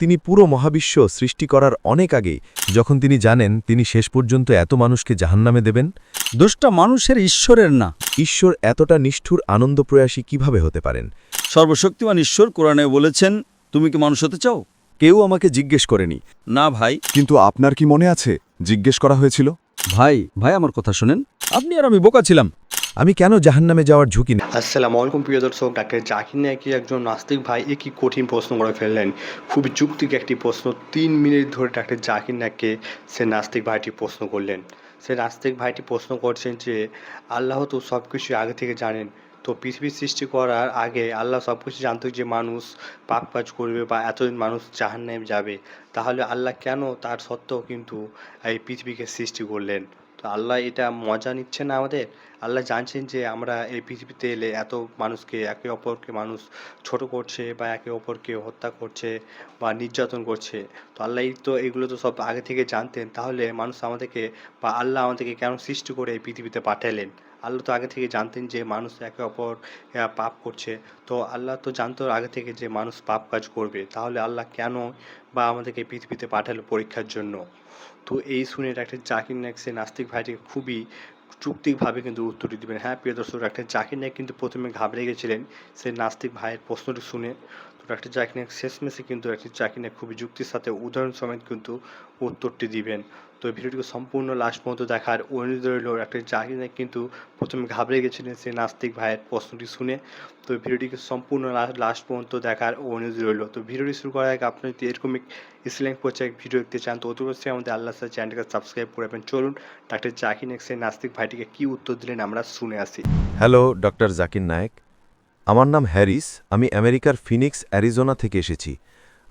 তিনি পুরো মহাবিশ্ব সৃষ্টি করার অনেক আগেই যখন তিনি জানেন তিনি শেষ পর্যন্ত এত মানুষকে জাহান্নামে দেবেন। দোষটা মানুষের, ঈশ্বরের না। ঈশ্বর এতটা নিষ্ঠুর আনন্দপ্রয়াসী কিভাবে হতে পারেন? সর্বশক্তিমান ঈশ্বর কোরআনে বলেছেন, তুমি কি মানুষ হতে চাও? কেউ আমাকে জিজ্ঞেস করেনি। না ভাই। কিন্তু আপনার কি মনে আছে জিজ্ঞেস করা হয়েছিল? ভাই আমার কথা শোনেন, আপনি আর আমি বোকা ছিলাম। আমি কেন জাহান্নামে যাওয়ার ঝুঁকি নেই? আসসালামু আলাইকুম প্রিয় দর্শক, ডাক্তার জাকির নায়েক একজন নাস্তিক ভাই একই কঠিন প্রশ্ন করে ফেললেন। খুবই যুক্তিক একটি প্রশ্ন। 3 মিনিট ধরে ডাক্তার জাকির নায়েককে সে নাস্তিক ভাইটি প্রশ্ন করলেন। সে নাস্তিক ভাইটি প্রশ্ন করছেন যে আল্লাহ তো সব কিছু আগে থেকে জানেন, তো পৃথিবীর সৃষ্টি করার আগে আল্লাহ সব কিছু জানতো যে মানুষ পাপ কাজ করবে বা এতদিন মানুষ জাহান্নামে যাবে, তাহলে আল্লাহ কেন তার সত্ত্বেও কিন্তু এই পৃথিবীকে সৃষ্টি করলেন? তো আল্লাহ এটা মজা নিচ্ছে না আমাদের? আল্লাহ জানছেন যে আমরা এই পৃথিবীতে এলে এত মানুষকে একে অপরকে মানুষ ছোট করছে বা একে অপরকে হত্যা করছে বা নির্যাতন করছে। তো আল্লাহ তো এগুলো তো সব আগে থেকে জানতেন, তাহলে মানুষ আমাদেরকে বা আল্লাহ আমাদেরকে কেন সৃষ্টি করে এই পৃথিবীতে পাঠালেন? আল্লাহ তো আগে থেকে জানতেন যে মানুষ একে অপর পাপ করছে। তো আল্লাহ তো জানতো আগে থেকে যে মানুষ পাপ কাজ করবে, তাহলে আল্লাহ কেন বা আমাদেরকে এই পৃথিবীতে পাঠালো পরীক্ষার জন্য? তো এই শুনে ডাক্তার জাকির নায়েক সে নাস্তিক ভাইটিকে খুবই যৌক্তিকভাবে কিন্তু উত্তরটি দিবেন। হ্যাঁ প্রিয় দর্শক, ডাক্তার জাকির নায়েক কিন্তু প্রথমে ঘাবড়ে গেছিলেন সে নাস্তিক ভাইয়ের প্রশ্নটি শুনে। তো ডাক্তার জাকির নায়েক শেষমেশে কিন্তু ডাক্তার জাকির নায়েক খুবই যুক্তির সাথে উদাহরণ সমেত কিন্তু উত্তরটি দিবেন। তো ভিডিওটিকে সম্পূর্ণ লাস্ট পর্যন্ত দেখার অনুরোধ রইল। ডাক্তার জাকির নায়েক কিন্তু প্রথমে ঘাবড়ে গেছিলেন সে নাস্তিক ভাইয়ের প্রশ্নটি শুনে। তো ভিডিওটিকে সম্পূর্ণ লাস্ট পর্যন্ত দেখার অনুরোধ রইল। তো ভিডিওটি শুরু করার আগে আপনি যদি এরকমই ইসলামিক পর্যায়ে ভিডিও দেখতে চান তো অতি অবশ্যই আমাদের আল্লাহ স্যার চ্যানেলটাকে সাবস্ক্রাইব করে রাখবেন। চলুন ডাক্তার জাকির নায়েক সে নাস্তিক ভাইটিকে কী উত্তর দিলেন আমরা শুনে আসি। হ্যালো ডক্টর জাকির নায়েক, আমার নাম হ্যারিস। আমি আমেরিকার ফিনিক্স, অ্যারিজোনা থেকে এসেছি।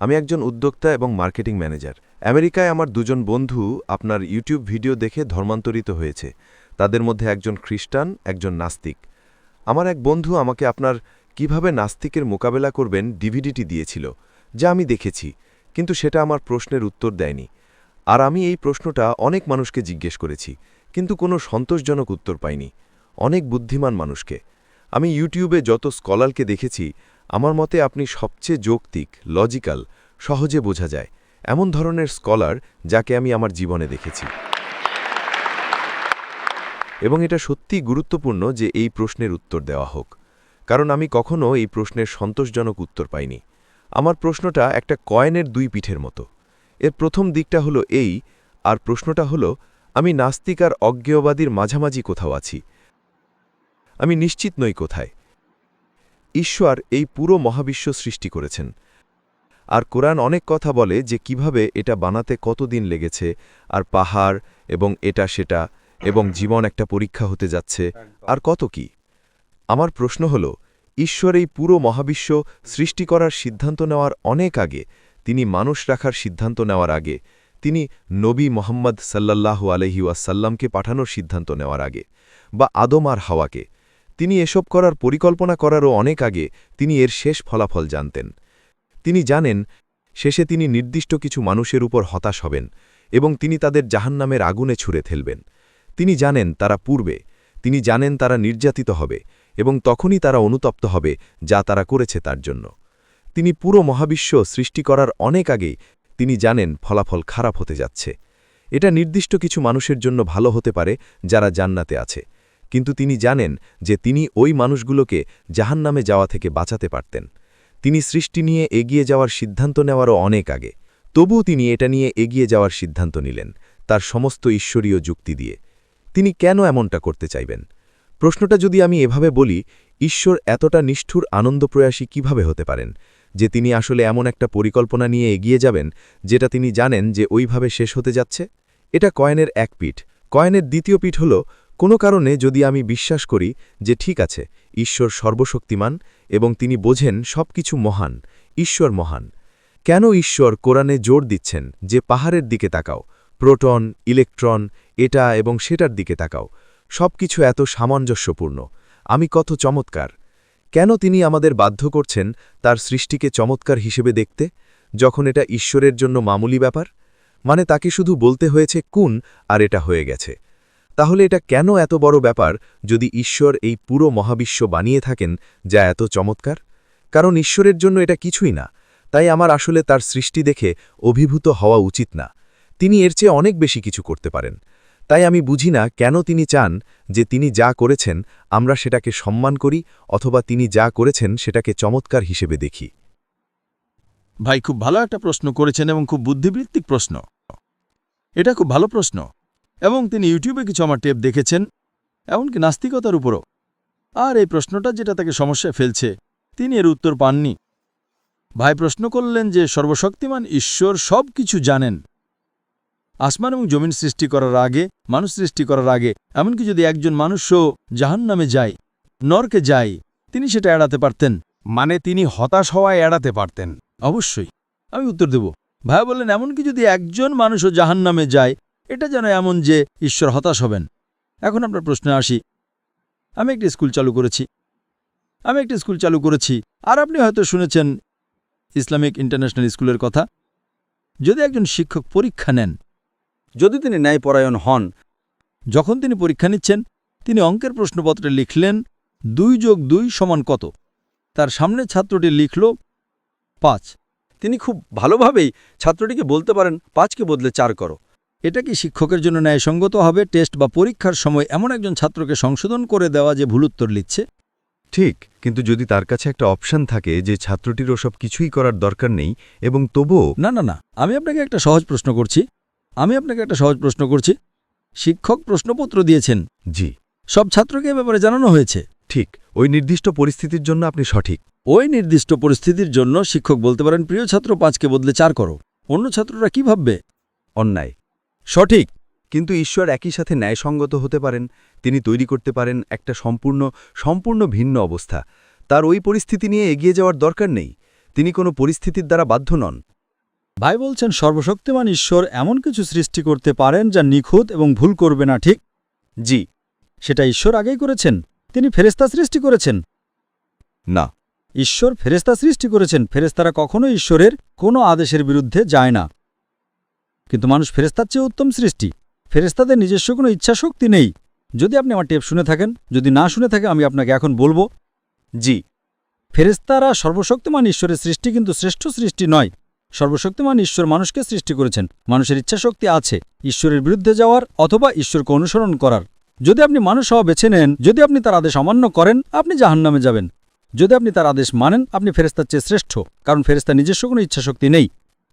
আমি একজন উদ্যোক্তা এবং মার্কেটিং ম্যানেজার। আমেরিকায় আমার দুজন বন্ধু আপনার ইউটিউব ভিডিও দেখে ধর্মান্তরিত হয়েছে। তাদের মধ্যে একজন খ্রিস্টান, একজন নাস্তিক। আমার এক বন্ধু আমাকে আপনার কিভাবে নাস্তিকের মোকাবেলা করবেন ডিভিডিটি দিয়েছিল, যা আমি দেখেছি, কিন্তু সেটা আমার প্রশ্নের উত্তর দেয়নি। আর আমি এই প্রশ্নটা অনেক মানুষকে জিজ্ঞেস করেছি, কিন্তু কোনো সন্তোষজনক উত্তর পাইনি। অনেক বুদ্ধিমান মানুষকে, আমি ইউটিউবে যত স্কলারকে দেখেছি, আমার মতে আপনি সবচেয়ে যৌক্তিক, লজিক্যাল, সহজে বোঝা যায় এমন ধরনের স্কলার যাকে আমি আমার জীবনে দেখেছি। এবং এটা সত্যিই গুরুত্বপূর্ণ যে এই প্রশ্নের উত্তর দেওয়া হোক, কারণ আমি কখনো এই প্রশ্নের সন্তোষজনক উত্তর পাইনি। আমার প্রশ্নটা একটা কয়েনের দুই পিঠের মতো। এর প্রথম দিকটা হলো এই, আর প্রশ্নটা হলো আমি নাস্তিক আর অজ্ঞেয়বাদীর মাঝামাঝি কোথাও আছি। আমি নিশ্চিত নই কোথায়। ঈশ্বর এই পুরো মহাবিশ্ব সৃষ্টি করেছেন, আর কোরআন অনেক কথা বলে যে কিভাবে এটা বানাতে কতদিন লেগেছে, আর পাহাড় এবং এটা সেটা, এবং জীবন একটা পরীক্ষা হতে যাচ্ছে, আর কত কি। আমার প্রশ্ন হল, ঈশ্বর এই পুরো মহাবিশ্ব সৃষ্টি করার সিদ্ধান্ত নেওয়ার অনেক আগে, তিনি মানুষ রাখার সিদ্ধান্ত নেওয়ার আগে, তিনি নবী মোহাম্মদ সাল্লাল্লাহু আলাইহি ওয়াসাল্লামকে পাঠানোর সিদ্ধান্ত নেওয়ার আগে, বা আদম আর হাওয়াকে, তিনি এসব করার পরিকল্পনা করারও অনেক আগে তিনি এর শেষ ফলাফল জানতেন। তিনি জানেন শেষে তিনি নির্দিষ্ট কিছু মানুষের উপর হতাশ হবেন এবং তিনি তাদের জাহান্নামের আগুনে ছুঁড়ে ফেলবেন। তিনি জানেন তারা পূর্বে, তিনি জানেন তারা নির্যাতিত হবে এবং তখনই তারা অনুতপ্ত হবে যা তারা করেছে তার জন্য। তিনি পুরো মহাবিশ্ব সৃষ্টি করার অনেক আগেই তিনি জানেন ফলাফল খারাপ হতে যাচ্ছে। এটা নির্দিষ্ট কিছু মানুষের জন্য ভালো হতে পারে যারা জান্নাতে আছে, কিন্তু তিনি জানেন যে তিনি ওই মানুষগুলোকে জাহান্নামে যাওয়া থেকে বাঁচাতে পারতেন। তিনি সৃষ্টি নিয়ে এগিয়ে যাওয়ার সিদ্ধান্ত নেওয়ারও অনেক আগে, তবুও তিনি এটা নিয়ে এগিয়ে যাওয়ার সিদ্ধান্ত নিলেন তার সমস্ত ঈশ্বরীয় যুক্তি দিয়ে। তিনি কেন এমনটা করতে চাইবেন? প্রশ্নটা যদি আমি এভাবে বলি, ঈশ্বর এতটা নিষ্ঠুর আনন্দপ্রয়াসী কিভাবে হতে পারেন যে তিনি আসলে এমন একটা পরিকল্পনা নিয়ে এগিয়ে যাবেন যেটা তিনি জানেন যে ওইভাবে শেষ হতে যাচ্ছে? এটা কয়েনের এক পিঠ। কয়েনের দ্বিতীয় পিঠ হল, কোনো কারণে যদি আমি বিশ্বাস করি যে ঠিক আছে, ঈশ্বর সর্বশক্তিমান এবং তিনি বোঝেন সবকিছু মহান, ঈশ্বর মহান, কেন ঈশ্বর কোরআনে জোর দিচ্ছেন যে পাহাড়ের দিকে তাকাও, প্রোটন, ইলেকট্রন, এটা এবং সেটার দিকে তাকাও, সবকিছু এত সামঞ্জস্যপূর্ণ, আমি কত চমৎকার? কেন তিনি আমাদের বাধ্য করছেন তার সৃষ্টিকে চমৎকার হিসেবে দেখতে, যখন এটা ঈশ্বরের জন্য মামুলি ব্যাপার? মানে তাকে শুধু বলতে হয়েছে কুন আর এটা হয়ে গেছে। তাহলে এটা কেন এত বড় ব্যাপার যদি ঈশ্বর এই পুরো মহাবিশ্ব বানিয়ে থাকেন যা এত চমৎকার? কারণ ঈশ্বরের জন্য এটা কিছুই না, তাই আমার আসলে তার সৃষ্টি দেখে অভিভূত হওয়া উচিত না। তিনি এর চেয়ে অনেক বেশি কিছু করতে পারেন। তাই আমি বুঝি না কেন তিনি চান যে তিনি যা করেছেন আমরা সেটাকে সম্মান করি অথবা তিনি যা করেছেন সেটাকে চমৎকার হিসেবে দেখি। ভাই খুব ভালো একটা প্রশ্ন করেছেন এবং খুব বুদ্ধিবৃত্তিক প্রশ্ন। এটা খুব ভালো প্রশ্ন এবং তিনি ইউটিউবে কিছু আমার টেপ দেখেছেন, এমনকি নাস্তিকতার উপরও। আর এই প্রশ্নটা যেটা তাকে সমস্যায় ফেলছে, তিনি এর উত্তর পাননি। ভাই প্রশ্ন করলেন যে সর্বশক্তিমান ঈশ্বর সব কিছু জানেন। আসমান এবং জমিন সৃষ্টি করার আগে, মানুষ সৃষ্টি করার আগে, এমনকি যদি একজন মানুষও জাহান্নামে যায়, নরকে যায়, তিনি সেটা এড়াতে পারতেন। মানে তিনি হতাশ হওয়ায় এড়াতে পারতেন। অবশ্যই, আমি উত্তর দেব। ভাই বললেন এমনকি যদি একজন মানুষও জাহান্নামে যায়, এটা যেন এমন যে ঈশ্বর হতাশ হবেন। এখন আপনার প্রশ্নে আসি। আমি একটি স্কুল চালু করেছি, আর আপনি হয়তো শুনেছেন ইসলামিক ইন্টারন্যাশনাল স্কুলের কথা। যদি একজন শিক্ষক পরীক্ষা নেন, যদি তিনি ন্যায়পরায়ণ হন, যখন তিনি পরীক্ষা নিচ্ছেন তিনি অঙ্কের প্রশ্নপত্রে লিখলেন 2+2 = কত। তার সামনে ছাত্রটি লিখল 5। তিনি খুব ভালোভাবেই ছাত্রটিকে বলতে পারেন 5কে বদলে 4 করো। এটা কি শিক্ষকের জন্য ন্যায়সঙ্গত হবে টেস্ট বা পরীক্ষার সময় এমন একজন ছাত্রকে সংশোধন করে দেওয়া যে ভুল উত্তর লিখছে? ঠিক, কিন্তু যদি তার কাছে একটা অপশন থাকে যে ছাত্রটির ওসব কিছুই করার দরকার নেই এবং তবুও না, আমি আপনাকে একটা সহজ প্রশ্ন করছি। শিক্ষক প্রশ্নপত্র দিয়েছেন, জি, সব ছাত্রকে এ ব্যাপারে জানানো হয়েছে। ঠিক, ওই নির্দিষ্ট পরিস্থিতির জন্য আপনি সঠিক। ওই নির্দিষ্ট পরিস্থিতির জন্য শিক্ষক বলতে পারেন প্রিয় ছাত্র 5কে বদলে 4 করো। অন্য ছাত্ররা কি ভাববে? অন্যায়। সঠিক। কিন্তু ঈশ্বর একই সাথে ন্যায়সঙ্গত হতে পারেন। তিনি তৈরি করতে পারেন একটা সম্পূর্ণ ভিন্ন অবস্থা। তার ওই পরিস্থিতি নিয়ে এগিয়ে যাওয়ার দরকার নেই। তিনি কোনো পরিস্থিতির দ্বারা বাধ্য নন। ভাই বলছেন সর্বশক্তিমান ঈশ্বর এমন কিছু সৃষ্টি করতে পারেন যা নিখুঁত এবং ভুল করবে না, ঠিক? জি। সেটা ঈশ্বর আগেই করেছেন। তিনি ফেরেশতা সৃষ্টি করেছেন। না, ঈশ্বর ফেরেশতা সৃষ্টি করেছেন। ফেরেশতারা কখনো ঈশ্বরের কোনো আদেশের বিরুদ্ধে যায় না। কিন্তু মানুষ ফেরেশতার চেয়ে উত্তম সৃষ্টি। ফেরেশতাদের নিজস্ব কোনো ইচ্ছাশক্তি নেই। যদি আপনি আমার টেপ শুনে থাকেন, যদি না শুনে থাকে আমি আপনাকে এখন বলবো, জি, ফেরেশতারা সর্বশক্তিমান ঈশ্বরের সৃষ্টি, কিন্তু শ্রেষ্ঠ সৃষ্টি নয়। সর্বশক্তিমান ঈশ্বর মানুষকে সৃষ্টি করেছেন। মানুষের ইচ্ছাশক্তি আছে ঈশ্বরের বিরুদ্ধে যাওয়ার অথবা ঈশ্বরকে অনুসরণ করার। যদি আপনি মানুষ হওয়া বেছে নেন, যদি আপনি তার আদেশ অমান্য করেন, আপনি জাহান্নামে যাবেন। যদি আপনি তার আদেশ মানেন, আপনি ফেরেশতার চেয়ে শ্রেষ্ঠ, কারণ ফেরেশতার নিজস্ব কোনো ইচ্ছাশক্তি নেই।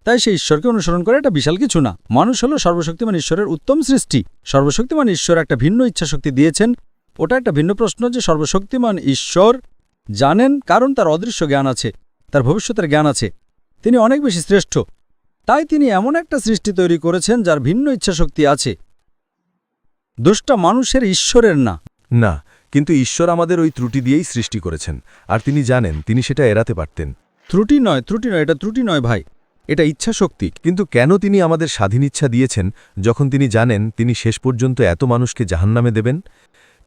তাই সেই ঈশ্বরকে অনুসরণ করে এটা বিশাল কিছু না। মানুষ হলো সর্বশক্তিমান ঈশ্বরের উত্তম সৃষ্টি। সর্বশক্তিমান ঈশ্বর একটা ভিন্ন ইচ্ছাশক্তি দিয়েছেন। ওটা একটা ভিন্ন প্রশ্ন যে সর্বশক্তিমান ঈশ্বর জানেন, কারণ তার অদৃশ্য জ্ঞান আছে, তার ভবিষ্যতের জ্ঞান আছে। তিনি অনেক বেশি শ্রেষ্ঠ। তাই তিনি এমন একটা সৃষ্টি তৈরি করেছেন যার ভিন্ন ইচ্ছাশক্তি আছে। দোষটা মানুষের, ঈশ্বরের না। না, কিন্তু ঈশ্বর আমাদের ওই ত্রুটি দিয়েই সৃষ্টি করেছেন, আর তিনি জানেন তিনি সেটা এড়াতে পারতেন। ত্রুটি নয়, এটা ত্রুটি নয় ভাই, এটা ইচ্ছাশক্তি। কিন্তু কেন তিনি আমাদের স্বাধীন ইচ্ছা দিয়েছেন যখন তিনি জানেন তিনি শেষ পর্যন্ত এত মানুষকে জাহান্নামে দেবেন?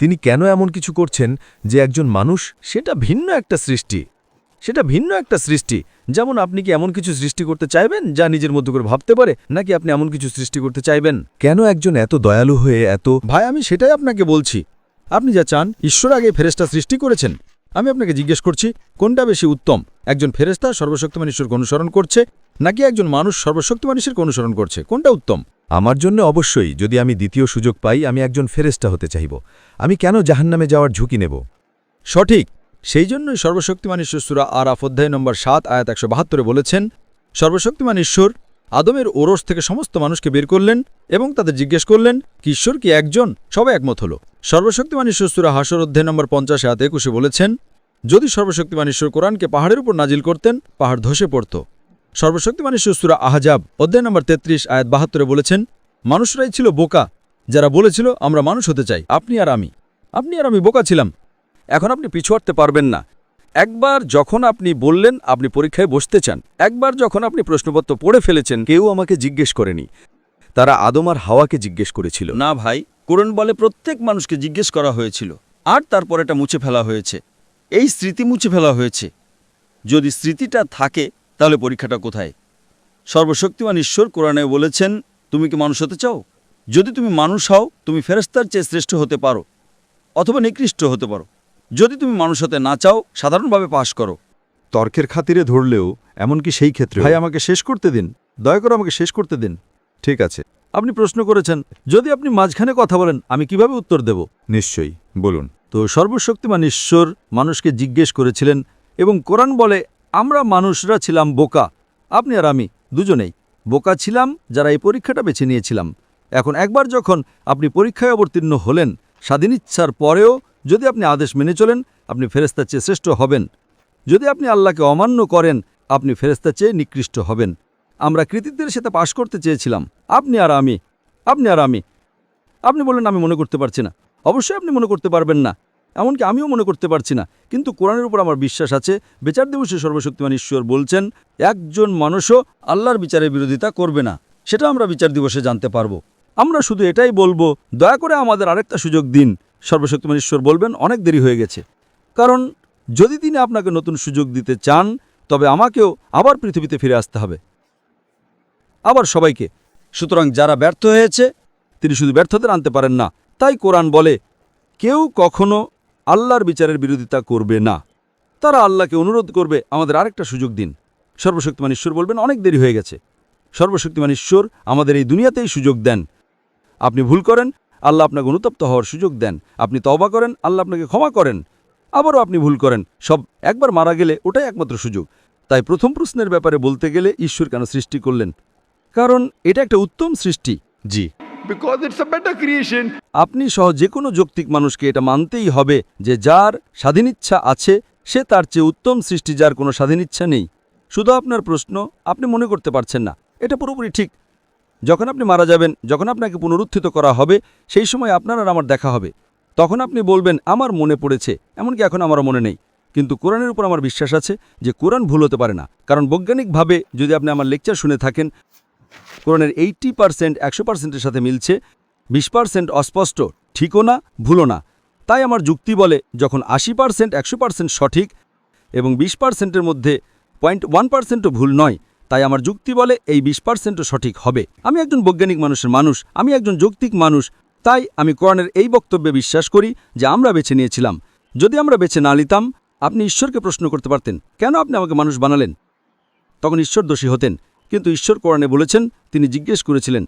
তিনি কেন এমন কিছু করছেন যে একজন মানুষ, সেটা ভিন্ন একটা সৃষ্টি। যেমন আপনি কি এমন কিছু সৃষ্টি করতে চাইবেন যা নিজের মধ্যে করে ভাবতে পারে, নাকি আপনি এমন কিছু সৃষ্টি করতে চাইবেন? কেন একজন এত দয়ালু হয়ে ভাই আমি সেটাই আপনাকে বলছি। আপনি যা চান, ঈশ্বর আগে ফেরেশতা সৃষ্টি করেছেন। আমি আপনাকে জিজ্ঞেস করছি, কোনটা বেশি উত্তম? একজন ফেরেশতা সর্বশক্তিমান ঈশ্বরকে অনুসরণ করছে, নাকি একজন মানুষ সর্বশক্তিমান ঈশ্বরকে অনুসরণ করছে? কোনটা উত্তম? আমার জন্য অবশ্যই, যদি আমি দ্বিতীয় সুযোগ পাই, আমি একজন ফেরেশতা হতে চাইব। আমি কেন জাহান্নামে যাওয়ার ঝুঁকি নেব? সঠিক। সেই জন্যই সর্বশক্তিমান ঈশ্বর সূরা আরাফ অধ্যায় নম্বর 7 আয়াত 172 বলেছেন, সর্বশক্তিমান ঈশ্বর আদমের ওরস থেকে সমস্ত মানুষকে বের করলেন এবং তাদের জিজ্ঞেস করলেন কি ঈশ্বর কি একজন? সবাই একমত হল। সর্বশক্তিমান ঈশ্বর সূরা হাসর অধ্যায় নম্বর 50 আয়াত 21 বলেছেন, যদি সর্বশক্তিমান ঈশ্বর কোরআনকে পাহাড়ের উপর নাজিল করতেন, পাহাড় ধসে পড়ত। সর্বশক্তিমান ঈশ্বর সূরা আহজাব অধ্যায় নম্বর 33 আয়াত 72 বলেছেন, মানুষরাই ছিল বোকা যারা বলেছিল আমরা মানুষ হতে চাই। আপনি আর আমি বোকা ছিলাম। এখন আপনি পিছু হটতে পারবেন না। একবার যখন আপনি বললেন আপনি পরীক্ষায় বসতে চান, একবার যখন আপনি প্রশ্নপত্র পড়ে ফেলেছেন, কেউ আমাকে জিজ্ঞেস করেনি, তারা আদম আর হাওয়াকে জিজ্ঞেস করেছিল। না ভাই, কোরআন বলে প্রত্যেক মানুষকে জিজ্ঞেস করা হয়েছিল, আর তারপর এটা মুছে ফেলা হয়েছে। এই স্মৃতি মুছে ফেলা হয়েছে। যদি স্মৃতিটা থাকে তাহলে পরীক্ষাটা কোথায়? সর্বশক্তিমান ঈশ্বর কোরআনে বলেছেন, তুমি কি মানুষ হতে চাও? যদি তুমি মানুষ হও, তুমি ফেরেশতার চেয়ে শ্রেষ্ঠ হতে পারো অথবা নিকৃষ্ট হতে পারো। যদি তুমি মানুষ হতে না চাও, সাধারণভাবে পাশ করো। তর্কের খাতিরে ধরলেও এমনকি সেই ক্ষেত্রে ভাই আমাকে শেষ করতে দিন, দয়া করে আমাকে শেষ করতে দিন। ঠিক আছে, আপনি প্রশ্ন করেছেন, যদি আপনি মাঝখানে কথা বলেন আমি কিভাবে উত্তর দেব? নিশ্চয়ই বলুন। তো সর্বশক্তিমান ঈশ্বর মানুষকে জিজ্ঞেস করেছিলেন এবং কোরআন বলে আমরা মানুষরা ছিলাম বোকা। আপনি আর আমি দুজনেই বোকা ছিলাম যারা এই পরীক্ষাটা বেছে নিয়েছিলাম। এখন একবার যখন আপনি পরীক্ষায় অবতীর্ণ হলেন, স্বাধীনিচ্ছার পরেও যদি আপনি আদেশ মেনে চলেন আপনি ফেরেশতার চেয়ে শ্রেষ্ঠ হবেন। যদি আপনি আল্লাহকে অমান্য করেন আপনি ফেরেশতার চেয়ে নিকৃষ্ট হবেন। আমরা কৃতিত্বের সাথে পাশ করতে চেয়েছিলাম, আপনি আর আমি। আপনি বললেন আমি মনে করতে পারছি না। অবশ্যই আপনি মনে করতে পারবেন না, এমনকি আমিও মনে করতে পারছি না, কিন্তু কোরআনের উপর আমার বিশ্বাস আছে। বিচার দিবসে সর্বশক্তিমান ঈশ্বর বলছেন একজন মানুষও আল্লাহর বিচারের বিরোধিতা করবে না। সেটা আমরা বিচার দিবসে জানতে পারবো। আমরা শুধু এটাই বলবো, দয়া করে আমাদের আরেকটা সুযোগ দিন। সর্বশক্তিমান ঈশ্বর বলবেন অনেক দেরি হয়ে গেছে, কারণ যদি তিনি আপনাকে নতুন সুযোগ দিতে চান তবে আমাকেও আবার পৃথিবীতে ফিরে আসতে হবে, আবার সবাইকে। সুতরাং যারা ব্যর্থ হয়েছে তিনি শুধু ব্যর্থদের আনতে পারেন না। তাই কোরআন বলে কেউ কখনো আল্লাহর বিচারের বিরোধিতা করবে না। তারা আল্লাহকে অনুরোধ করবে আমাদের আরেকটা সুযোগ দিন। সর্বশক্তিমান ঈশ্বর বলবেন অনেক দেরি হয়ে গেছে। সর্বশক্তিমান ঈশ্বর আমাদের এই দুনিয়াতেই সুযোগ দেন। আপনি ভুল করেন, আল্লাহ আপনাকে অনুতপ্ত হওয়ার সুযোগ দেন। আপনি তওবা করেন, আল্লাহ আপনাকে ক্ষমা করেন। আবারও আপনি ভুল করেন, সব একবার মারা গেলে ওটাই একমাত্র সুযোগ। তাই প্রথম প্রশ্নের ব্যাপারে বলতে গেলে ঈশ্বর কেন সৃষ্টি করলেন? কারণ এটা একটা উত্তম সৃষ্টি। জি, আপনি সহ যে কোনো যৌক্তিক মানুষকে এটা মানতেই হবে যে যার স্বাধীনিচ্ছা আছে সে তার চেয়ে উত্তম সৃষ্টি যার কোনো স্বাধীনিচ্ছা নেই। শুধু আপনার প্রশ্ন আপনি মনে করতে পারছেন না, এটা পুরোপুরি ঠিক। যখন আপনি মারা যাবেন, যখন আপনাকে পুনরুত্থিত করা হবে, সেই সময় আপনার আর আমার দেখা হবে। তখন আপনি বলবেন আমার মনে পড়েছে, এমনকি এখন আমারও মনে নেই। কিন্তু কোরআনের উপর আমার বিশ্বাস আছে যে কোরআন ভুল হতে পারে না। কারণ বৈজ্ঞানিকভাবে যদি আপনি আমার লেকচার শুনে থাকেন, কোরআনের 80% 100%-এর সাথে মিলছে, 20% অস্পষ্ট, ঠিকও না ভুলও না। তাই আমার যুক্তি বলে যখন 80% 100% সঠিক এবং 20%-এর মধ্যে 0.1%ও ভুল নয়, তাই আমার যুক্তি বলে এই 20%ও সঠিক হবে। আমি একজন বৈজ্ঞানিক মানুষের মানুষ, আমি একজন যৌক্তিক মানুষ। তাই আমি কোরআনের এই বক্তব্যে বিশ্বাস করি যে আমরা বেছে নিয়েছিলাম। যদি আমরা বেছে না নিতাম আপনি ঈশ্বরকে প্রশ্ন করতে পারতেন কেন আপনি আমাকে মানুষ বানালেন? তখন ঈশ্বর দোষী হতেন। কিন্তু ঈশ্বর কোরআনে বলেছেন তিনি জিজ্ঞেস করেছিলেন,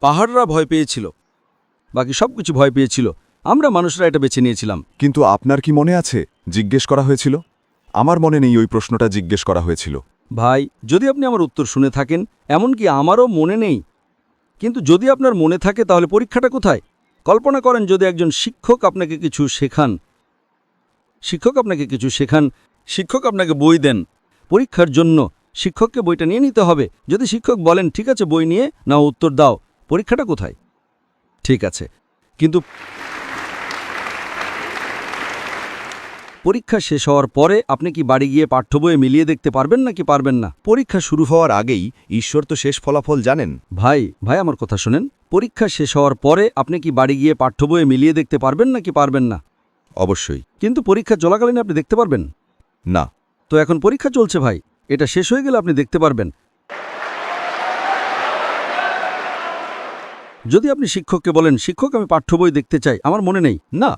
পাহাড়রা ভয় পেয়েছিল, বাকি সব কিছু ভয় পেয়েছিল, আমরা মানুষরা এটা বেছে নিয়েছিলাম। কিন্তু আপনার কি মনে আছে জিজ্ঞেস করা হয়েছিল? আমার মনে নেই ওই প্রশ্নটা জিজ্ঞেস করা হয়েছিল। ভাই যদি আপনি আমার উত্তর শুনে থাকেন, এমনকি আমারও মনে নেই, কিন্তু যদি আপনার মনে থাকে তাহলে পরীক্ষাটা কোথায়? কল্পনা করেন যদি একজন শিক্ষক আপনাকে কিছু শেখান, শিক্ষক আপনাকে বই দেন পরীক্ষার জন্য, শিক্ষককে বইটা নিয়ে নিতে হবে। যদি শিক্ষক বলেন ঠিক আছে বই নিয়ে নাও, উত্তর দাও, পরীক্ষাটা কোথায়? ঠিক আছে, কিন্তু পরীক্ষা শেষ হওয়ার পরে আপনি কি বাড়ি গিয়ে পাঠ্য বইয়ে মিলিয়ে দেখতে পারবেন নাকি পারবেন না? পরীক্ষা শুরু হওয়ার আগেই ঈশ্বর তো শেষ ফলাফল জানেন। ভাই আমার কথা শোনেন, পরীক্ষা শেষ হওয়ার পরে আপনি কি বাড়ি গিয়ে পাঠ্য বইয়ে মিলিয়ে দেখতে পারবেন নাকি পারবেন না? অবশ্যই। কিন্তু পরীক্ষা চলাকালীন আপনি দেখতে পারবেন না। তো এখন পরীক্ষা চলছে ভাই, এটা শেষ হয়ে গেলে আপনি দেখতে পারবেন। যদি আপনি শিক্ষককে বলেন শিক্ষক আমি পাঠ্য বই দেখতে চাই, আমার মনে নেই, না,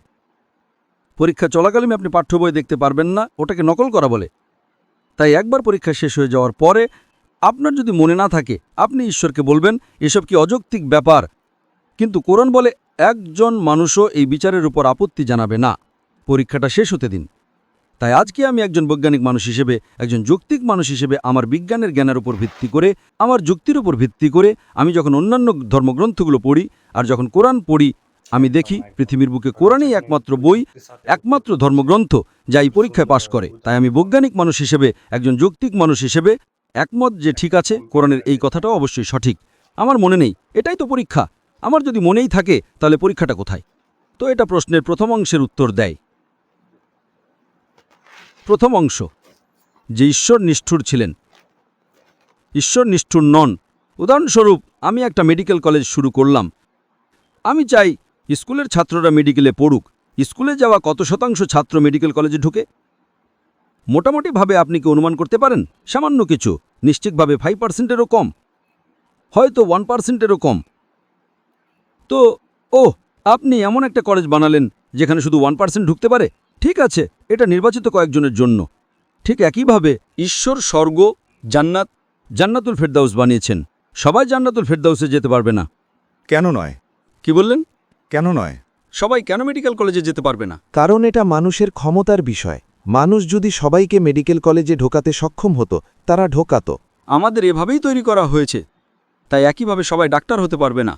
পরীক্ষা চলাকালীন আপনি পাঠ্য বই দেখতে পারবেন না, ওটাকে নকল করা বলে। তাই একবার পরীক্ষা শেষ হয়ে যাওয়ার পরে আপনার যদি মনে না থাকে আপনি ঈশ্বরকে বলবেন এসব কি অযৌক্তিক ব্যাপার। কিন্তু কোরআন বলে একজন মানুষও এই বিচারের উপর আপত্তি জানাবে না, পরীক্ষাটা শেষ হতে দিন। তাই আজকে আমি একজন বৈজ্ঞানিক মানুষ হিসেবে, একজন যৌক্তিক মানুষ হিসেবে আমার বিজ্ঞানের জ্ঞানের উপর ভিত্তি করে, আমার যুক্তির উপর ভিত্তি করে আমি যখন অন্যান্য ধর্মগ্রন্থগুলো পড়ি আর যখন কোরআন পড়ি, আমি দেখি পৃথিবীর বুকে কোরআনই একমাত্র বই, একমাত্র ধর্মগ্রন্থ যা এই পরীক্ষায় পাশ করে। তাই আমি বৈজ্ঞানিক মানুষ হিসেবে, একজন যৌক্তিক মানুষ হিসেবে একমত যে ঠিক আছে কোরআনের এই কথাটাও অবশ্যই সঠিক। আমার মনে নেই, এটাই তো পরীক্ষা। আমার যদি মনেই থাকে তাহলে পরীক্ষাটা কোথায়? তো এটা প্রশ্নের প্রথম অংশের উত্তর দেয়। প্রথম অংশ, যে ঈশ্বর নিষ্ঠুর ছিলেন। ঈশ্বর নিষ্ঠুর নন। উদাহরণস্বরূপ আমি একটা মেডিকেল কলেজ শুরু করলাম, আমি চাই স্কুলের ছাত্ররা মেডিকেলে পড়ুক। স্কুলে যাওয়া কত শতাংশ ছাত্র মেডিকেল কলেজে ঢুকে? মোটামুটিভাবে আপনি কি অনুমান করতে পারেন? সামান্য কিছু, নিশ্চিতভাবে 5%-এরও কম, হয়তো 1%-এরও কম। তো আপনি এমন একটা কলেজ বানালেন যেখানে শুধু 1% ঢুকতে পারে। ঠিক আছে, এটা নির্বাচিত কয়েকজনের জন্য, ঠিক একইভাবে ঈশ্বর স্বর্গ জান্নাতুল ফেরদাউস বানিয়েছেন। সবাই জান্নাতুল ফেরদাউসে যেতে পারবে না। কেন নয়? কি বললেন? কেন নয়? সবাই কেন মেডিকেল কলেজে যেতে পারবে না? কারণ এটা মানুষের ক্ষমতার বিষয়। মানুষ যদি সবাইকে মেডিকেল কলেজে ঢোকাতে সক্ষম হতো, তারা ঢোকাতো। আমাদের এভাবেই তৈরি করা হয়েছে। তাই একইভাবে সবাই ডাক্তার হতে পারবে না।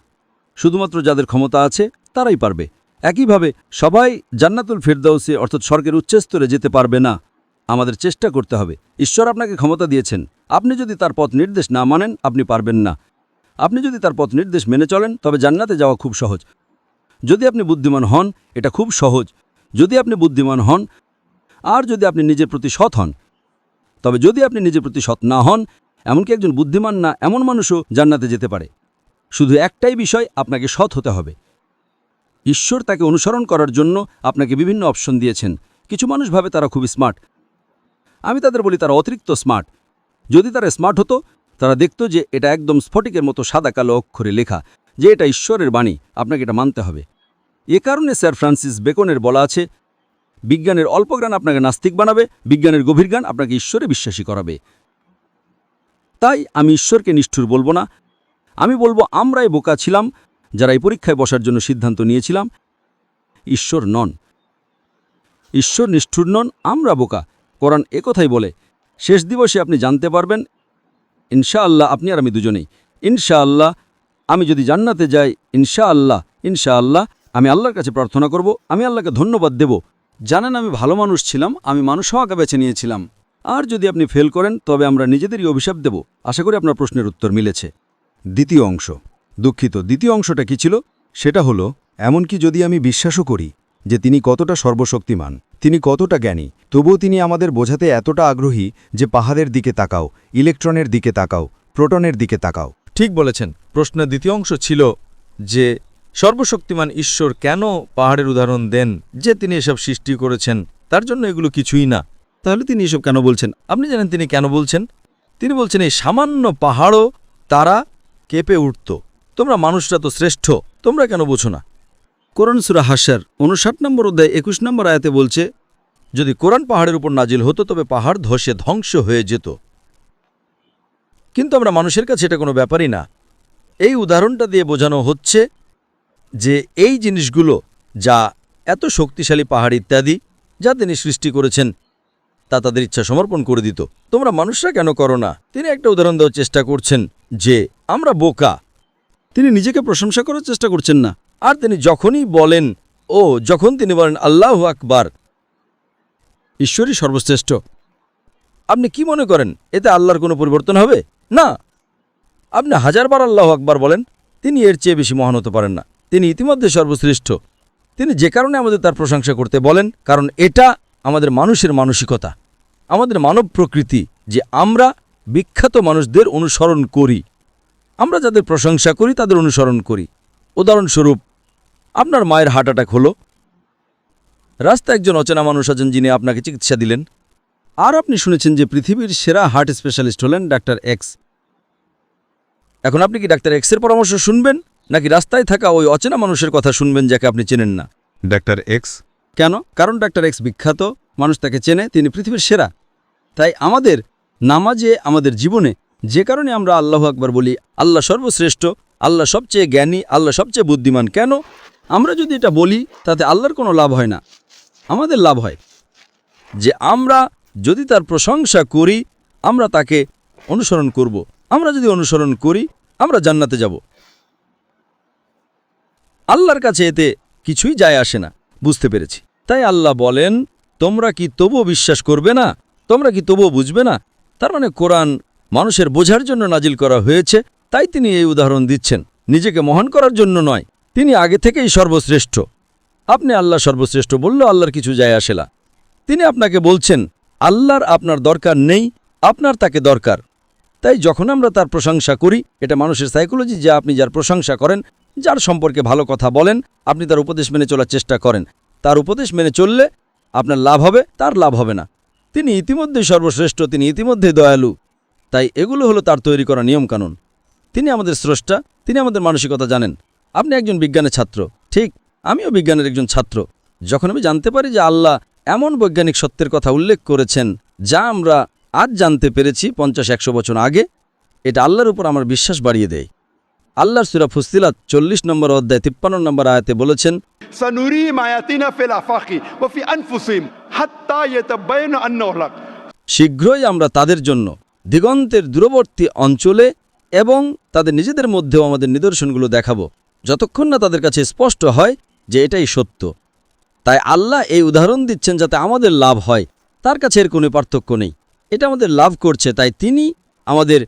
শুধুমাত্র যাদের ক্ষমতা আছে তারাই পারবে। একইভাবে সবাই জান্নাতুল ফেরদাউসে অর্থাৎ স্বর্গের উচ্চস্তরে যেতে পারবে না। আমাদের চেষ্টা করতে হবে। ঈশ্বর আপনাকে ক্ষমতা দিয়েছেন। আপনি যদি তার পথ নির্দেশ না মানেন, আপনি পারবেন না। আপনি যদি তার পথ নির্দেশ মেনে চলেন, তবে জান্নাতে যাওয়া খুব সহজ। যদি আপনি বুদ্ধিমান হন, এটা খুব সহজ। যদি আপনি বুদ্ধিমান হন আর যদি আপনি নিজের প্রতি সৎ হন, তবে যদি আপনি নিজের প্রতি সৎ না হন, এমনকি একজন বুদ্ধিমান না এমন মানুষও জান্নাতে যেতে পারে। শুধু একটাই বিষয়, আপনাকে সৎ হতে হবে। ঈশ্বর তাকে অনুসরণ করার জন্য আপনাকে বিভিন্ন অপশন দিয়েছেন। কিছু মানুষ ভাবে তারা খুব স্মার্ট। আমি তাদের বলি তারা অতিরিক্ত স্মার্ট। যদি তারা স্মার্ট হতো, তারা দেখত যে এটা একদম স্ফটিকের মতো সাদা কালো অক্ষরে লেখা যে এটা ঈশ্বরের বাণী, আপনাকে এটা মানতে হবে। এ কারণে স্যার ফ্রান্সিস বেকনের বলা আছে, বিজ্ঞানের অল্প জ্ঞান আপনাকে নাস্তিক বানাবে, বিজ্ঞানের গভীর জ্ঞান আপনাকে ঈশ্বরে বিশ্বাসী করাবে। তাই আমি ঈশ্বরকে নিষ্ঠুর বলবো না। আমি বলবো আমরাই বোকা ছিলাম যারা এই পরীক্ষায় বসার জন্য সিদ্ধান্ত নিয়েছিলাম। ঈশ্বর নন, ঈশ্বর নিষ্ঠুর নন, আমরা বোকা। কোরআন একথাই বলে। শেষ দিবসে আপনি জানতে পারবেন, ইনশাআল্লাহ, আপনি আর আমি দুজনেই। ইনশাআল্লাহ আমি যদি জান্নাতে যাই, ইনশাআল্লাহ আমি আল্লাহর কাছে প্রার্থনা করব, আমি আল্লাহকে ধন্যবাদ দেব। জানেন, আমি ভালো মানুষ ছিলাম, আমি মানুষ হওয়াকে বেছে নিয়েছিলাম। আর যদি আপনি ফেল করেন, তবে আমরা নিজেদেরই অভিশাপ দেব। আশা করি আপনার প্রশ্নের উত্তর মিলেছে। দ্বিতীয় অংশ। দুঃখিত, দ্বিতীয় অংশটা কি ছিল? সেটা হলো, এমনকি যদি আমি বিশ্বাসও করি যে তিনি কতটা সর্বশক্তিমান, তিনি কতটা জ্ঞানী, তবুও তিনি আমাদের বোঝাতে এতটা আগ্রহী যে পাহাড়ের দিকে তাকাও, ইলেকট্রনের দিকে তাকাও, প্রোটনের দিকে তাকাও। ঠিক বলেছেন। প্রশ্নের দ্বিতীয় অংশ ছিল যে সর্বশক্তিমান ঈশ্বর কেন পাহাড়ের উদাহরণ দেন, যে তিনি এসব সৃষ্টি করেছেন, তার জন্য এগুলো কিছুই না। তাহলে তিনি এসব কেন বলছেন? আপনি জানেন তিনি কেন বলছেন? তিনি বলছেন এই সামান্য পাহাড়ও তারা কেঁপে উঠত। তোমরা মানুষরা তো শ্রেষ্ঠ, তোমরা কেন বোঝো না? কোরআন সূরা হাশর 59 নম্বর অধ্যায় 21 নম্বর আয়াতে বলছে, যদি কোরআন পাহাড়ের উপর নাজিল হতো তবে পাহাড় ধসে ধ্বংস হয়ে যেত। কিন্তু আমরা মানুষের কাছে এটা কোনো ব্যাপারই না। এই উদাহরণটা দিয়ে বোঝানো হচ্ছে যে এই জিনিসগুলো যা এত শক্তিশালী পাহাড় ইত্যাদি যা তিনি সৃষ্টি করেছেন, তা তাদের ইচ্ছা সমর্পণ করে দিত। তোমরা মানুষরা কেন করো না? তিনি একটা উদাহরণ দেওয়ার চেষ্টা করছেন যে আমরা বোকা। তিনি নিজেকে প্রশংসা করার চেষ্টা করছেন না। আর তিনি যখনই বলেন, যখন তিনি বলেন আল্লাহু আকবার, ঈশ্বরই সর্বশ্রেষ্ঠ, আপনি কি মনে করেন এতে আল্লাহর কোনো পরিবর্তন হবে? না। আপনি হাজারবার আল্লাহু আকবার বলেন, তিনি এর চেয়ে বেশি মহান হতে পারেন না। তিনি ইতিমধ্যে সর্বশ্রেষ্ঠ। তিনি যে কারণে আমাদের তার প্রশংসা করতে বলেন, কারণ এটা আমাদের মানুষের মানসিকতা, আমাদের মানব প্রকৃতি, যে আমরা বিখ্যাত মানুষদের অনুসরণ করি। আমরা যাদের প্রশংসা করি তাদের অনুসরণ করি। উদাহরণস্বরূপ, আপনার মায়ের হার্ট অ্যাটাক হলো, রাস্তায় একজন অচেনা মানুষ আছেন যিনি আপনাকে চিকিৎসা দিলেন। আর আপনি শুনেছেন যে পৃথিবীর সেরা হার্ট স্পেশালিস্ট হলেন ডাক্তার এক্স। এখন আপনি কি ডাক্তার এক্সের পরামর্শ শুনবেন, নাকি রাস্তায় থাকা ওই অচেনা মানুষের কথা শুনবেন যাকে আপনি চেনেন না? Doctor x. কেন? কারণ ডাক্তার এক্স বিখ্যাত, মানুষ তাকে চেনে, তিনি পৃথিবীর সেরা। তাই আমাদের নামাজে, আমাদের জীবনে যে কারণে আমরা আল্লাহু আকবার বলি, আল্লাহ সর্বশ্রেষ্ঠ, আল্লাহ সবচেয়ে জ্ঞানী, আল্লাহ সবচেয়ে বুদ্ধিমান, কেন? আমরা যদি এটা বলি তাতে আল্লাহর কোনো লাভ হয় না, আমাদের লাভ হয় যে আমরা যদি তার প্রশংসা করি, আমরা তাকে অনুসরণ করব। আমরা যদি অনুসরণ করি, আমরা জান্নাতে যাব। আল্লাহর কাছে এতে কিছুই যায় আসে না। বুঝতে পেরেছি। তাই আল্লাহ বলেন, তোমরা কি তবুও বিশ্বাস করবে না? তোমরা কি তবুও বুঝবে না? তার মানে কোরআন মানুষের বোঝার জন্য নাজিল করা হয়েছে, তাই তিনি এই উদাহরণ দিচ্ছেন, নিজেকে মহান করার জন্য নয়। তিনি আগে থেকেই সর্বশ্রেষ্ঠ। আপনি আল্লাহ সর্বশ্রেষ্ঠ বললেও আল্লাহর কিছু যায় আসে না। তিনি আপনাকে বলছেন আল্লাহর আপনার দরকার নেই, আপনার তাকে দরকার। তাই যখন আমরা তার প্রশংসা করি, এটা মানুষের সাইকোলজি, যে আপনি যার প্রশংসা করেন, যার সম্পর্কে ভালো কথা বলেন, আপনি তার উপদেশ মেনে চলার চেষ্টা করেন। তার উপদেশ মেনে চললে আপনার লাভ হবে, তার লাভ হবে না। তিনি ইতিমধ্যেই সর্বশ্রেষ্ঠ, তিনি ইতিমধ্যেই দয়ালু। তাই এগুলো হলো তার তৈরি করা নিয়মকানুন। তিনি আমাদের স্রষ্টা, তিনি আমাদের মানসিকতা জানেন। আপনি একজন বিজ্ঞানের ছাত্র, ঠিক, আমিও বিজ্ঞানের একজন ছাত্র। যখন আমি জানতে পারি যে আল্লাহ এমন বৈজ্ঞানিক সত্যের কথা উল্লেখ করেছেন যা আমরা আজ জানতে পেরেছি 50-100 বছর আগে, এটা আল্লাহর উপর আমার বিশ্বাস বাড়িয়ে দেয়। আল্লাহর সূরা ফুসসিলাত 40 নম্বর অধ্যায় 53 নম্বর আয়াতে বলেছেন, سنريهم آياتنا في الآفاق وفي أنفسهم حتى يتبين أنه الحق। শীঘ্রই আমরা তাদের জন্য দিগন্তের দূরবর্তী অঞ্চলে এবং তাদের নিজেদের মধ্যেও আমাদের নিদর্শনগুলো দেখাবো, যতক্ষণ না তাদের কাছে স্পষ্ট হয় যে এটাই সত্য। তাই আল্লাহ এই উদাহরণ দিচ্ছেন যাতে আমাদের লাভ হয়, তার কাছে এর কোনো পার্থক্য নেই। এটা আমাদের লাভ করছে, তাই তিনি আমাদের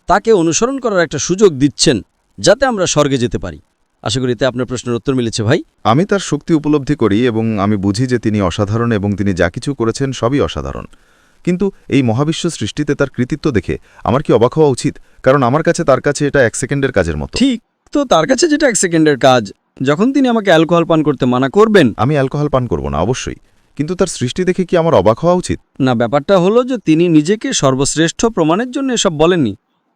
তাকে অনুসরণ করার একটা সুযোগ দিচ্ছেন যাতে আমরা স্বর্গে যেতে পারি। আশা করি এতে আপনার প্রশ্নের উত্তর মিলেছে ভাই। আমি তার শক্তি উপলব্ধি করি এবং আমি বুঝি যে তিনি অসাধারণ এবং তিনি যা কিছু করেছেন সবই অসাধারণ। কিন্তু এই মহাবিশ্ব সৃষ্টিতে তার কৃতিত্ব দেখে আমার কি অবাক হওয়া উচিত? কারণ আমার কাছে তার কাছে এটা 1 সেকেন্ডের কাজের মতো। ঠিক, তো তার কাছে যেটা 1 সেকেন্ডের কাজ, যখন তিনি আমাকে অ্যালকোহল পান করতে মানা করবেন, আমি অ্যালকোহল পান করব না অবশ্যই, কিন্তু তার সৃষ্টি দেখে কি আমার অবাক হওয়া উচিত? না, ব্যাপারটা হলো যে তিনি নিজেকে সর্বশ্রেষ্ঠ প্রমাণের জন্য এসব বলেননি।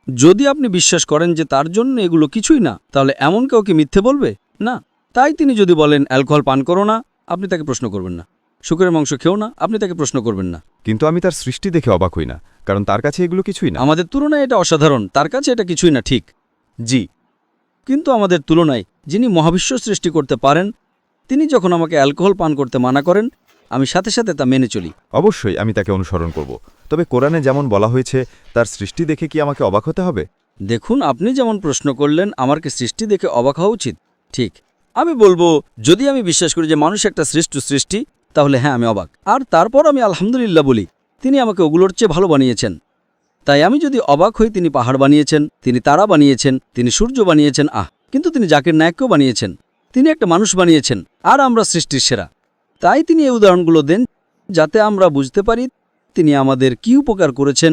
যদি আপনি বিশ্বাস করেন যে তার জন্য এগুলো কিছুই না, তাহলে এমন কাউকে মিথ্যে বলবে না। তাই তিনি যদি বলেন অ্যালকোহল পান করো না, আপনি তাকে প্রশ্ন করবেন না। শুকরের মাংস খেও না, আপনি তাকে প্রশ্ন করবেন না। কিন্তু আমি তার সৃষ্টি দেখে অবাক হই না, কারণ তার কাছে এগুলো কিছুই না। আমাদের তুলনায় এটা অসাধারণ, তার কাছে এটা কিছুই না, ঠিক? জি, কিন্তু আমাদের তুলনায় যিনি মহাবিশ্ব সৃষ্টি করতে পারেন, তিনি যখন আমাকে অ্যালকোহল পান করতে মানা করেন, আমি সাথে সাথে তা মেনে চলি। অবশ্যই আমি তাকে অনুসরণ করব, তবে কোরআনে যেমন বলা হয়েছে তার সৃষ্টি দেখে কি আমাকে অবাক হতে হবে? দেখুন, আপনি যেমন প্রশ্ন করলেন আমার কি সৃষ্টি দেখে অবাক হওয়া উচিত, ঠিক। আমি বলবো, যদি আমি বিশ্বাস করি যে মানুষ একটা শ্রেষ্ঠ সৃষ্টি, তাহলে হ্যাঁ, আমি অবাক। আর তারপর আমি আলহামদুলিল্লাহ বলি, তিনি আমাকে ওগুলোর চেয়ে ভালো বানিয়েছেন। তাই আমি যদি অবাক হই, তিনি পাহাড় বানিয়েছেন, তিনি তারা বানিয়েছেন, তিনি সূর্য বানিয়েছেন, কিন্তু তিনি জাকির নায়েককেও বানিয়েছেন, তিনি একটা মানুষ বানিয়েছেন, আর আমরা সৃষ্টির সেরা। তাই তিনি এই উদাহরণগুলো দেন যাতে আমরা বুঝতে পারি তিনি আমাদের কি উপকার করেছেন,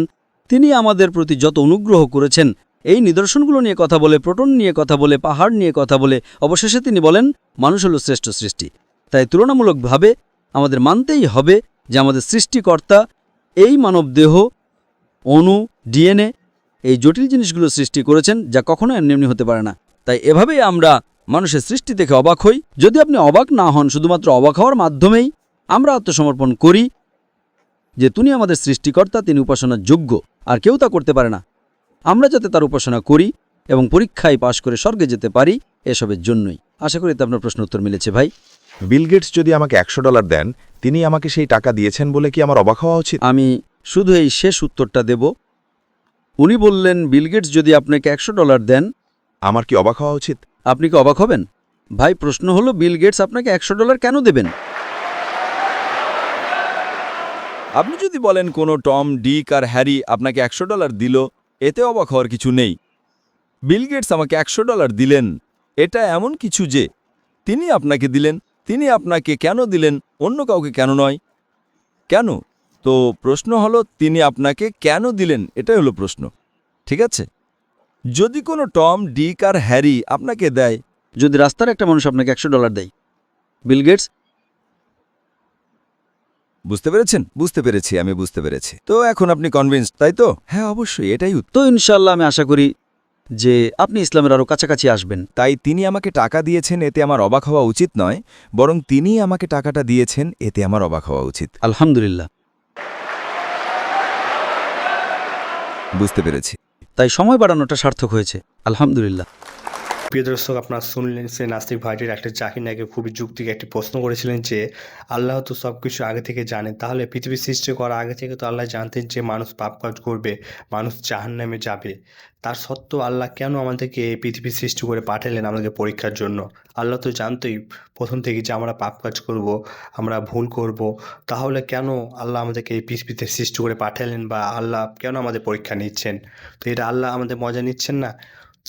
তিনি আমাদের প্রতি যত অনুগ্রহ করেছেন। এই নিদর্শনগুলো নিয়ে কথা বলে, প্রোটন নিয়ে কথা বলে, পাহাড় নিয়ে কথা বলে, অবশেষে তিনি বলেন মানুষ হলো শ্রেষ্ঠ সৃষ্টি। তাই তুলনামূলকভাবে আমাদের মানতেই হবে যে আমাদের সৃষ্টিকর্তা এই মানব দেহ, অণু, ডিএনএ, এই জটিল জিনিসগুলো সৃষ্টি করেছেন, যা কখনো এমনি হতে পারে না। তাই এভাবেই আমরা মানুষের সৃষ্টি দেখে অবাক হই। যদি আপনি অবাক না হন, শুধুমাত্র অবাক হওয়ার মাধ্যমেই আমরা আত্মসমর্পণ করি যে তিনি আমাদের সৃষ্টিকর্তা, তিনি উপাসনার যোগ্য, আর কেউ তা করতে পারে না। আমরা যাতে তার উপাসনা করি এবং পরীক্ষায় পাশ করে স্বর্গে যেতে পারি, এসবের জন্যই। আশা করি আপনার প্রশ্ন উত্তর মিলেছে ভাই। বিল গেটস যদি আমাকে $100 দেন, তিনি আমাকে সেই টাকা দিয়েছেন বলে কি আমার অবাক হওয়া উচিত? আমি শুধু এই শেষ উত্তরটা দেব। উনি বললেন বিল গেটস যদি আপনাকে $100 দেন, আমার কি অবাক হওয়া উচিত? আপনি কি অবাক হবেন? ভাই, প্রশ্ন হলো বিল গেটস আপনাকে $100 কেন দেবেন? আপনি যদি বলেন কোনো টম, ডিক আর হ্যারি আপনাকে $100 দিল, এতে অবাক হওয়ার কিছু নেই। বিল গেটস আমাকে $100 দিলেন, এটা এমন কিছু যে তিনি আপনাকে দিলেন। তিনি আপনাকে কেন দিলেন, অন্য কাউকে কেন নয়? কেন? তো প্রশ্ন হলো তিনি আপনাকে কেন দিলেন, এটাই হলো প্রশ্ন। ঠিক আছে, যদি কোনো টম, ডিক আর হ্যারি আপনাকে দেয়, যদি রাস্তার একটা মানুষ আপনাকে $100 দেয়, বিল গেটস, বুঝতে পেরেছেন? বুঝতে পেরেছি, আমি বুঝতে পেরেছি। তো এখন আপনি কনভিন্সড, তাই তো? হ্যাঁ, অবশ্যই, এটাই উত্তর। তো ইনশাআল্লাহ আমি আশা করি যে আপনি ইসলামের আরও কাছাকাছি আসবেন। তাই তিনি আমাকে টাকা দিয়েছেন, এতে আমার অবাক হওয়া উচিত নয়, বরং তিনি আমাকে টাকাটা দিয়েছেন, এতে আমার অবাক হওয়া উচিত। আলহামদুলিল্লাহ। বুঝতে পেরেছি। তাই সময় বাড়ানোটা সার্থক হয়েছে, আলহামদুলিল্লাহ। প্রিয় দর্শক, আপনারা শুনলেন সে নাস্তিক ভাইটির একটা জাকির নায়কে খুবই যুক্তিক একটি প্রশ্ন করেছিলেন যে আল্লাহ তো সব কিছু আগে থেকে জানেন, তাহলে পৃথিবী সৃষ্টি করার আগে থেকে তো আল্লাহ জানতেন যে মানুষ পাপ কাজ করবে, মানুষ জাহান্নামে যাবে। তার সত্ত্বেও আল্লাহ কেন আমাদেরকে এই পৃথিবী সৃষ্টি করে পাঠালেন আমাদের পরীক্ষার জন্য? আল্লাহ তো জানতোই প্রথম থেকে যে আমরা পাপ কাজ করব, আমরা ভুল করব, তাহলে কেন আল্লাহ আমাদেরকে এই পৃথিবীতে সৃষ্টি করে পাঠালেন, বা আল্লাহ কেন আমাদের পরীক্ষা নিচ্ছেন? তো এটা আল্লাহ আমাদের মজা নিচ্ছেন না?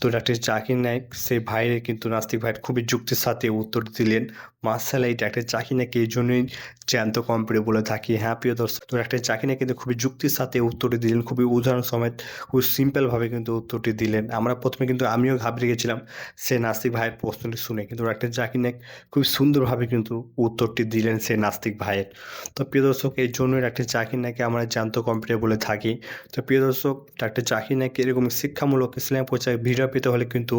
তো ডাক্তার জাকির নায়েক সেই ভাইরে কিন্তু নাস্তিক ভাইয়ের খুবই যুক্তির সাথে উত্তর দিলেন। মার্শাল্লাহ, এই ডাক্তার জাকির নায়েক এই জন্যই জ্যান্ত কম্পিউটার বলে থাকি। হ্যাঁ প্রিয় দর্শক, তো ডাক্তার জাকির নায়েক কিন্তু খুবই যুক্তির সাথে উত্তরটি দিলেন, খুবই উদাহরণ সমেত, খুব সিম্পলভাবে কিন্তু উত্তরটি দিলেন। আমরা প্রথমে কিন্তু আমিও ঘাবড়ে গেছিলাম সে নাস্তিক ভাইয়ের প্রশ্নটি শুনে, কিন্তু ডাক্তার জাকির নায়েক খুব সুন্দরভাবে কিন্তু উত্তরটি দিলেন সে নাস্তিক ভাইয়ের। তো প্রিয় দর্শক, এই জন্যই ডাক্তার জাকির নায়েককে আমরা জ্যান্ত কম্পিউটার বলে থাকি। তো প্রিয় দর্শক, ডাক্তার জাকির নায়েক এরকম শিক্ষামূলক ইসলাম প্রচার ভিডিও পেতে হলে কিন্তু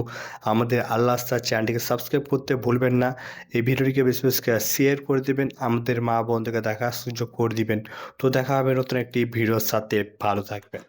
আমাদের আল্লাহ আস্তার চ্যানেলটিকে সাবস্ক্রাইব করতে ভুলবেন না। এই ভিডিওটিকে বেশি বেশি শেয়ার করে দেবেন। আমাদের মা মা বোনদেরকে দেখার সুযোগ করে দিবেন। তো দেখা হবে নতুন একটি ভিডিওর সাথে, ভালো থাকবেন।